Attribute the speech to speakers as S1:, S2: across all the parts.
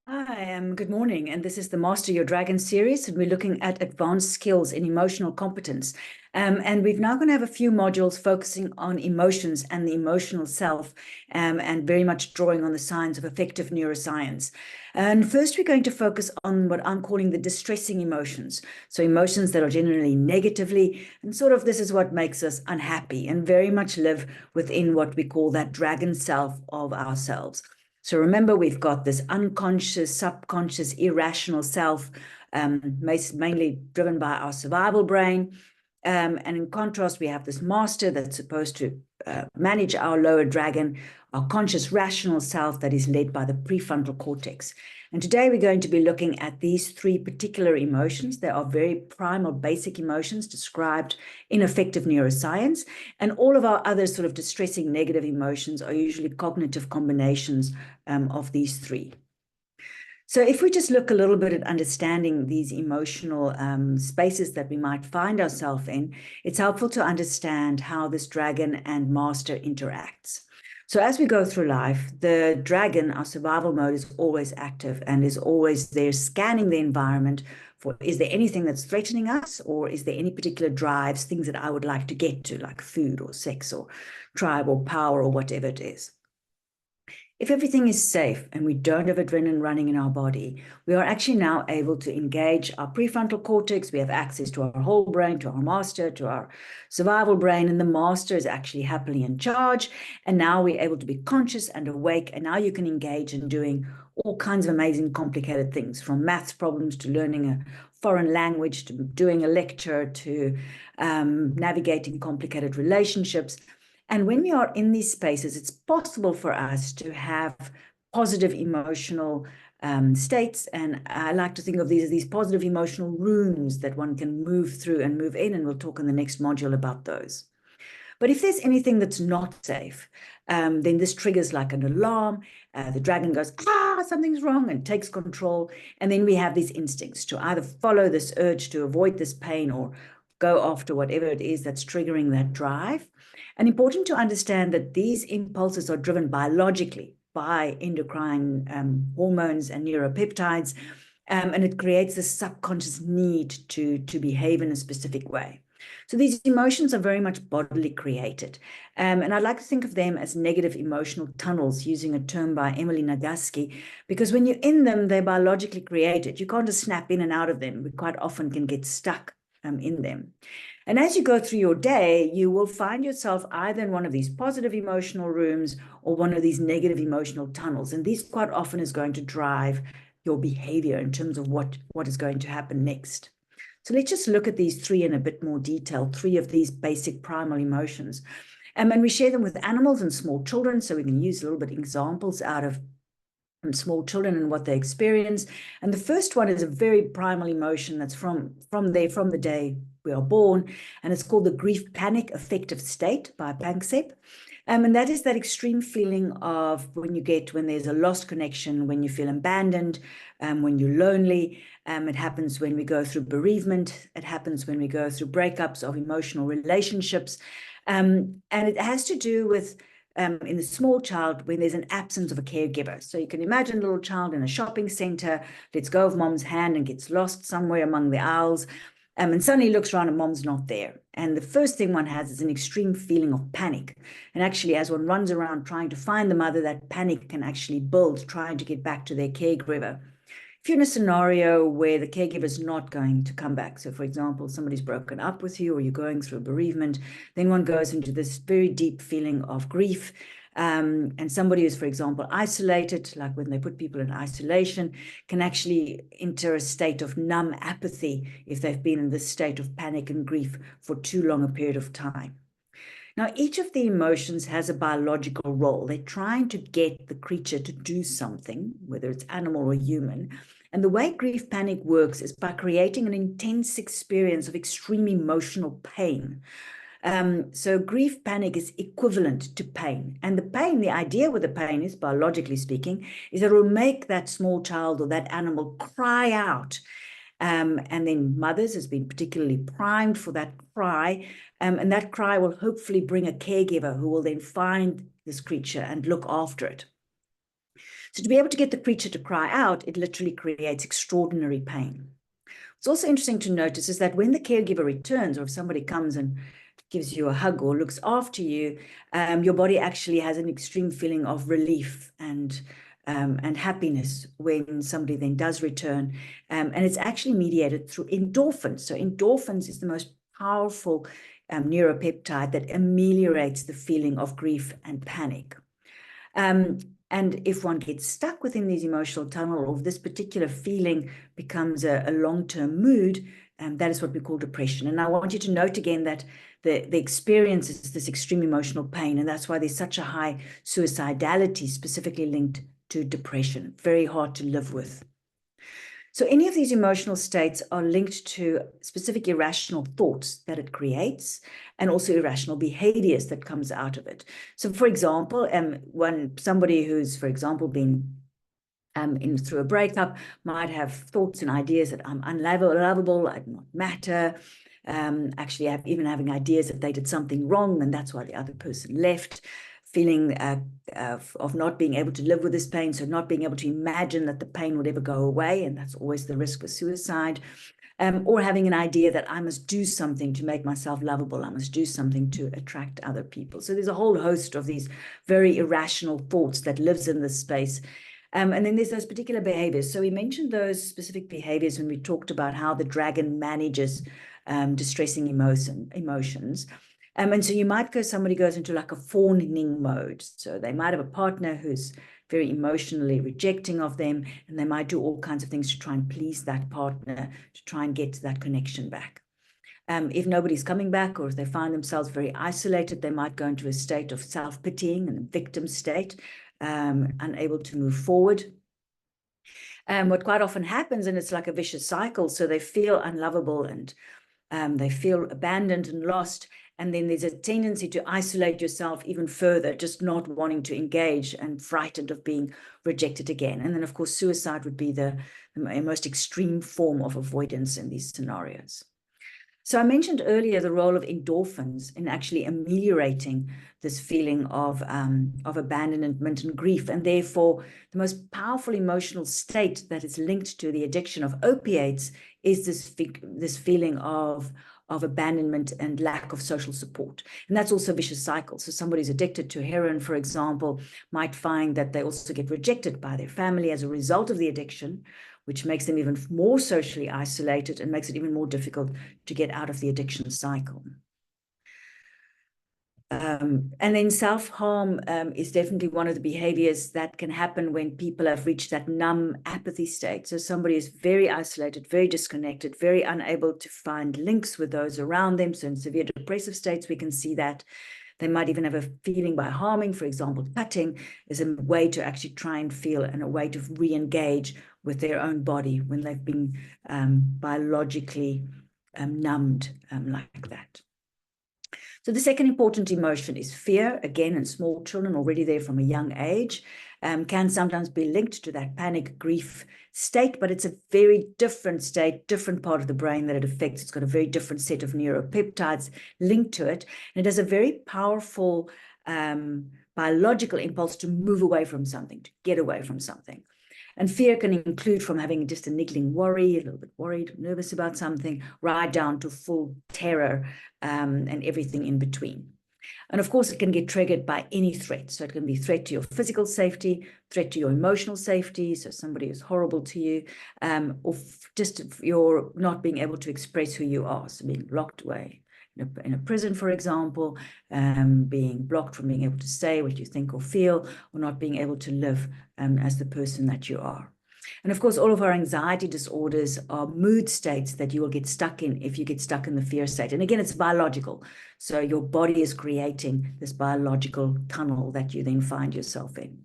S1: Hi, good morning, and this is the Master Your Dragon series, and we're looking at advanced skills in emotional competence. And we're now going to have a few modules focusing on emotions and the emotional self, and very much drawing on the science of affective neuroscience. And first, we're going to focus on what I'm calling the distressing emotions. So emotions that are generally negatively, and sort of this is what makes us unhappy and very much live within what we call that dragon self of ourselves. So remember, we've got this unconscious, subconscious, irrational self, mainly driven by our survival brain. And in contrast, we have this master that's supposed to manage our lower dragon, our conscious, rational self that is led by the prefrontal cortex. And today we're going to be looking at these three particular emotions. They are very primal, basic emotions described in affective neuroscience. And all of our other sort of distressing negative emotions are usually cognitive combinations of these three. So if we just look a little bit at understanding these emotional spaces that we might find ourselves in, it's helpful to understand how this dragon and master interacts. So as we go through life, the dragon, our survival mode, is always active and is always there scanning the environment for, is there anything that's threatening us, or is there any particular drives, things that I would like to get to, like food or sex or tribe or power or whatever it is. If everything is safe and we don't have adrenaline running in our body, we are actually now able to engage our prefrontal cortex. We have access to our whole brain, to our master, to our survival brain, and the master is actually happily in charge. And now we're able to be conscious and awake. And now you can engage in doing all kinds of amazing, complicated things, from maths problems to learning a foreign language, to doing a lecture, to navigating complicated relationships. And when we are in these spaces, it's possible for us to have positive emotional states. And I like to think of these as these positive emotional rooms that one can move through and move in. And we'll talk in the next module about those. But if there's anything that's not safe, then this triggers like an alarm. The dragon goes, something's wrong, and takes control. And then we have these instincts to either follow this urge to avoid this pain or go after whatever it is that's triggering that drive. And important to understand that these impulses are driven biologically by endocrine hormones and neuropeptides, and it creates this subconscious need to behave in a specific way. So these emotions are very much bodily created. And I like to think of them as negative emotional tunnels, using a term by Emily Nagoski, because when you're in them, they're biologically created. You can't just snap in and out of them. We quite often can get stuck in them. And as you go through your day, you will find yourself either in one of these positive emotional rooms or one of these negative emotional tunnels. And these quite often is going to drive your behavior in terms of what is going to happen next. So let's just look at these three in a bit more detail, three of these basic primal emotions. And we share them with animals and small children, so we can use a little bit of examples out of small children and what they experience. And the first one is a very primal emotion that's from the day we are born, and it's called the grief panic affective state by Panksepp. And that is that extreme feeling of when there's a lost connection, when you feel abandoned, when you're lonely. It happens when we go through bereavement. It happens when we go through breakups of emotional relationships. And it has to do with in the small child when there's an absence of a caregiver. So you can imagine a little child in a shopping center, lets go of mom's hand and gets lost somewhere among the aisles, and suddenly looks around and mom's not there. And the first thing one has is an extreme feeling of panic. And actually, as one runs around trying to find the mother, that panic can actually build, trying to get back to their caregiver. If you're in a scenario where the caregiver is not going to come back, so for example, somebody's broken up with you or you're going through a bereavement, then one goes into this very deep feeling of grief. And somebody who's, for example, isolated, like when they put people in isolation, can actually enter a state of numb apathy if they've been in this state of panic and grief for too long a period of time. Now, each of the emotions has a biological role. They're trying to get the creature to do something, whether it's animal or human. And the way grief panic works is by creating an intense experience of extreme emotional pain. So grief panic is equivalent to pain. And the pain, the idea with the pain is, biologically speaking, is that it will make that small child or that animal cry out. And then mothers has been particularly primed for that cry. And that cry will hopefully bring a caregiver who will then find this creature and look after it. So to be able to get the creature to cry out, it literally creates extraordinary pain. What's also interesting to notice is that when the caregiver returns, or if somebody comes and gives you a hug or looks after you, your body actually has an extreme feeling of relief and happiness when somebody then does return. And it's actually mediated through endorphins. So endorphins is the most powerful neuropeptide that ameliorates the feeling of grief and panic. And if one gets stuck within these emotional tunnel, or if this particular feeling becomes a long-term mood, that is what we call depression. And I want you to note again that the experience is this extreme emotional pain, and that's why there's such a high suicidality specifically linked to depression. Very hard to live with. So any of these emotional states are linked to specific irrational thoughts that it creates, and also irrational behaviors that comes out of it. So for example, when somebody who's, for example, been through a breakup might have thoughts and ideas that I'm unlovable, I do not matter. Actually, even having ideas that they did something wrong, and that's why the other person left. Feeling of not being able to live with this pain, so not being able to imagine that the pain would ever go away, and that's always the risk with suicide. Or having an idea that I must do something to make myself lovable, I must do something to attract other people. So there's a whole host of these very irrational thoughts that lives in this space. And then there's those particular behaviors. So we mentioned those specific behaviors when we talked about how the dragon manages distressing emotions. And so you might go, somebody goes into like a fawning mode. So they might have a partner who's very emotionally rejecting of them, and they might do all kinds of things to try and please that partner, to try and get that connection back. If nobody's coming back, or if they find themselves very isolated, they might go into a state of self-pitying and a victim state, unable to move forward. What quite often happens, and it's like a vicious cycle, so they feel unlovable and they feel abandoned and lost. And then there's a tendency to isolate yourself even further, just not wanting to engage and frightened of being rejected again. And then, of course, suicide would be the most extreme form of avoidance in these scenarios. So I mentioned earlier the role of endorphins in actually ameliorating this feeling of abandonment and grief, and therefore the most powerful emotional state that is linked to the addiction of opiates is this feeling of abandonment and lack of social support. And that's also a vicious cycle. So somebody who's addicted to heroin, for example, might find that they also get rejected by their family as a result of the addiction, which makes them even more socially isolated and makes it even more difficult to get out of the addiction cycle. And then self-harm is definitely one of the behaviors that can happen when people have reached that numb apathy state. So somebody is very isolated, very disconnected, very unable to find links with those around them. So in severe depressive states, we can see that. They might even have a feeling by harming, for example, cutting is a way to actually try and feel and a way to re-engage with their own body when they've been biologically numbed like that. So the second important emotion is fear, again, in small children already there from a young age, can sometimes be linked to that panic, grief state, but it's a very different state, different part of the brain that it affects. It's got a very different set of neuropeptides linked to it, and it has a very powerful biological impulse to move away from something, to get away from something. And fear can include from having just a niggling worry, a little bit worried, nervous about something, right down to full terror and everything in between. And of course, it can get triggered by any threat. So it can be threat to your physical safety, threat to your emotional safety. So somebody is horrible to you, or just your not being able to express who you are. So being locked away in a prison, for example, being blocked from being able to say what you think or feel, or not being able to live as the person that you are. And of course, all of our anxiety disorders are mood states that you will get stuck in if you get stuck in the fear state. And again, it's biological. So your body is creating this biological tunnel that you then find yourself in.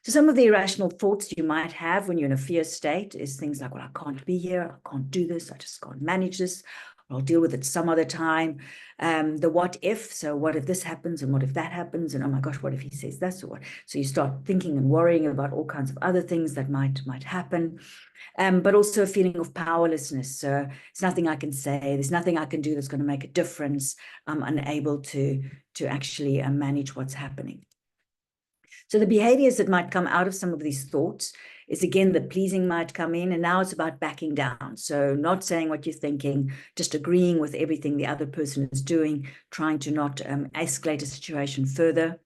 S1: So some of the irrational thoughts you might have when you're in a fear state is things like, well, I can't be here, I can't do this, I just can't manage this, I'll deal with it some other time. The what if, so what if this happens and what if that happens, and oh my gosh, what if he says this or what? So you start thinking and worrying about all kinds of other things that might happen. But also a feeling of powerlessness. So there's nothing I can say, there's nothing I can do that's going to make a difference. I'm unable to actually manage what's happening. So the behaviors that might come out of some of these thoughts is, again, the pleasing might come in, and now it's about backing down. So not saying what you're thinking, just agreeing with everything the other person is doing, trying to not escalate a situation further.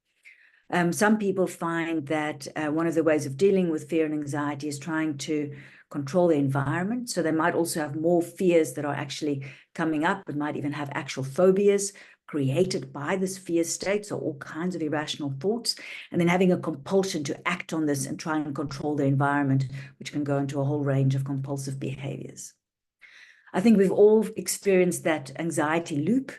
S1: Some people find that one of the ways of dealing with fear and anxiety is trying to control the environment. So they might also have more fears that are actually coming up, and might even have actual phobias created by this fear state, so all kinds of irrational thoughts, and then having a compulsion to act on this and try and control the environment, which can go into a whole range of compulsive behaviors. I think we've all experienced that anxiety loop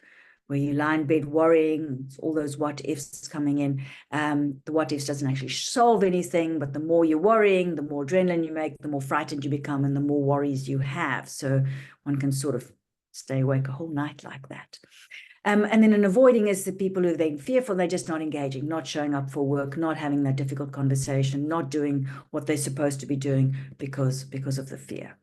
S1: where you lie in bed worrying, all those what ifs coming in. The what ifs doesn't actually solve anything, but the more you're worrying, the more adrenaline you make, the more frightened you become, and the more worries you have. So one can sort of stay awake a whole night like that. And then in avoiding is the people who are then fearful, they're just not engaging, not showing up for work, not having that difficult conversation, not doing what they're supposed to be doing because of the fear.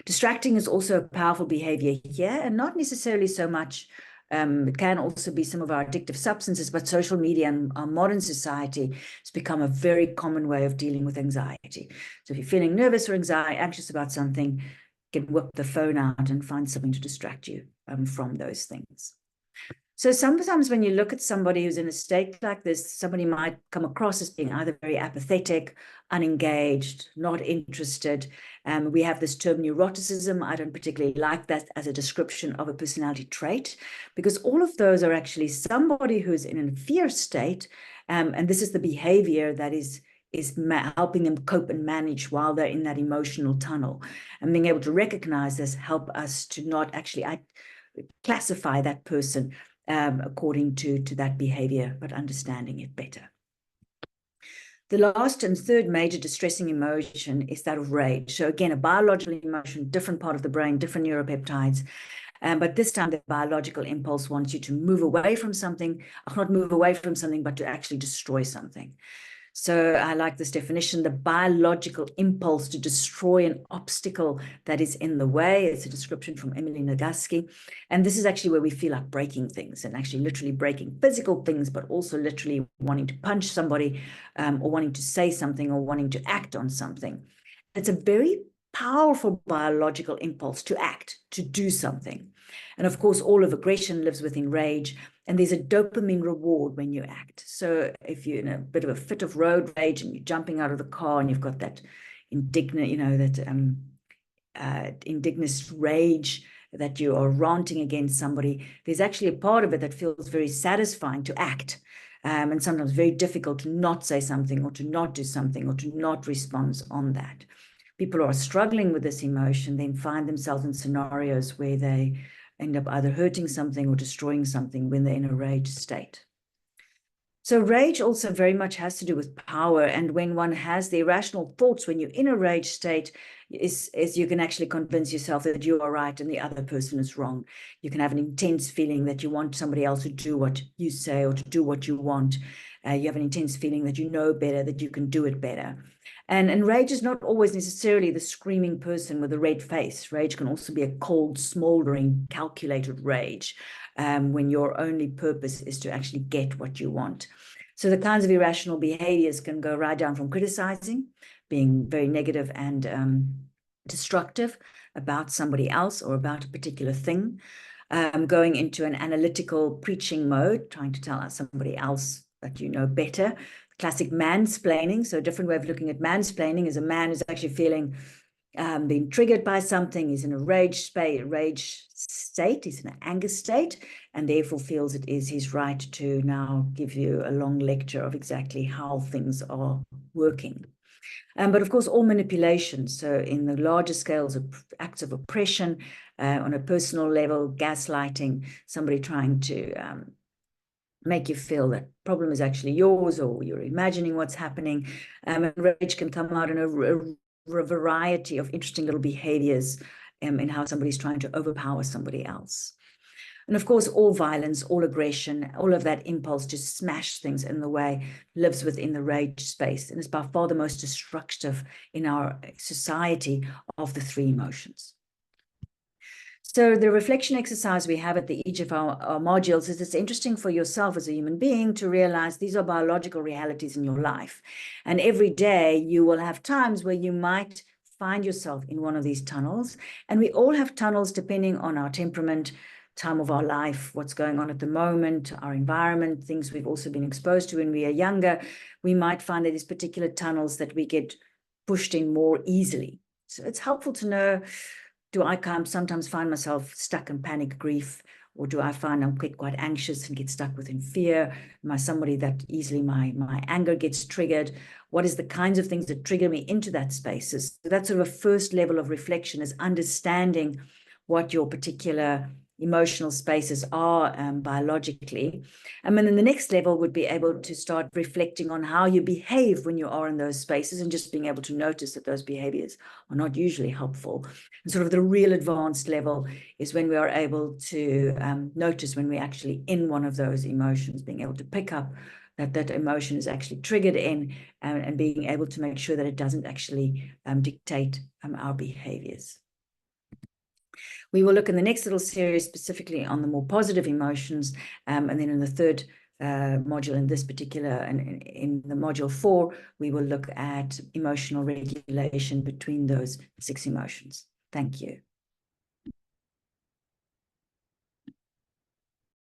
S1: Distracting is also a powerful behavior here, and not necessarily so much. It can also be some of our addictive substances, but social media and our modern society has become a very common way of dealing with anxiety. So if you're feeling nervous or anxious about something, you can whip the phone out and find something to distract you from those things. So sometimes when you look at somebody who's in a state like this, somebody might come across as being either very apathetic, unengaged, not interested. We have this term neuroticism. I don't particularly like that as a description of a personality trait, because all of those are actually somebody who's in a fear state, and this is the behavior that is helping them cope and manage while they're in that emotional tunnel. And being able to recognize this help us to not actually classify that person according to that behavior, but understanding it better. The last and third major distressing emotion is that of rage. So again, a biological emotion, different part of the brain, different neuropeptides. But this time the biological impulse wants you to move away from something, not move away from something, but to actually destroy something. So I like this definition, the biological impulse to destroy an obstacle that is in the way. It's a description from Emily Nagoski. And this is actually where we feel like breaking things, and actually literally breaking physical things, but also literally wanting to punch somebody or wanting to say something or wanting to act on something. It's a very powerful biological impulse to act, to do something. And of course, all of aggression lives within rage. And there's a dopamine reward when you act. So if you're in a bit of a fit of road rage and you're jumping out of the car and you've got that indignant, indignant rage that you are ranting against somebody, there's actually a part of it that feels very satisfying to act. And sometimes very difficult to not say something or to not do something or to not respond on that. People who are struggling with this emotion then find themselves in scenarios where they end up either hurting something or destroying something when they're in a rage state. So rage also very much has to do with power. And when one has the irrational thoughts, when you're in a rage state, is you can actually convince yourself that you are right and the other person is wrong. You can have an intense feeling that you want somebody else to do what you say or to do what you want. You have an intense feeling that you know better, that you can do it better. And rage is not always necessarily the screaming person with a red face. Rage can also be a cold, smoldering, calculated rage when your only purpose is to actually get what you want. So the kinds of irrational behaviors can go right down from criticizing, being very negative and destructive about somebody else or about a particular thing, going into an analytical preaching mode, trying to tell somebody else that you know better. Classic mansplaining. So a different way of looking at mansplaining is a man who's actually feeling being triggered by something. He's in a rage state. He's in an anger state, and therefore feels it is his right to now give you a long lecture of exactly how things are working. But of course, all manipulation. So in the larger scales of acts of oppression, on a personal level, gaslighting, somebody trying to make you feel that problem is actually yours, or you're imagining what's happening. And rage can come out in a variety of interesting little behaviors in how somebody's trying to overpower somebody else. And of course, all violence, all aggression, all of that impulse to smash things in the way lives within the rage space, and is by far the most destructive in our society of the three emotions. So the reflection exercise we have at each of our modules is it's interesting for yourself as a human being to realize these are biological realities in your life. And every day you will have times where you might find yourself in one of these tunnels. And we all have tunnels depending on our temperament, time of our life, what's going on at the moment, our environment, things we've also been exposed to when we are younger. We might find that these particular tunnels that we get pushed in more easily. So it's helpful to know, do I sometimes find myself stuck in panic, grief, or do I find I'm quite anxious and get stuck within fear? Am I somebody that easily my anger gets triggered? What is the kinds of things that trigger me into that space? So that's sort of a first level of reflection, is understanding what your particular emotional spaces are biologically. And then the next level would be able to start reflecting on how you behave when you are in those spaces, and just being able to notice that those behaviors are not usually helpful. And sort of the real advanced level is when we are able to notice when we're actually in one of those emotions, being able to pick up that emotion is actually triggered in, and being able to make sure that it doesn't actually dictate our behaviors. We will look in the next little series specifically on the more positive emotions, and then in the third module in this particular, and in the module 4, we will look at emotional regulation between those 6 emotions. Thank you.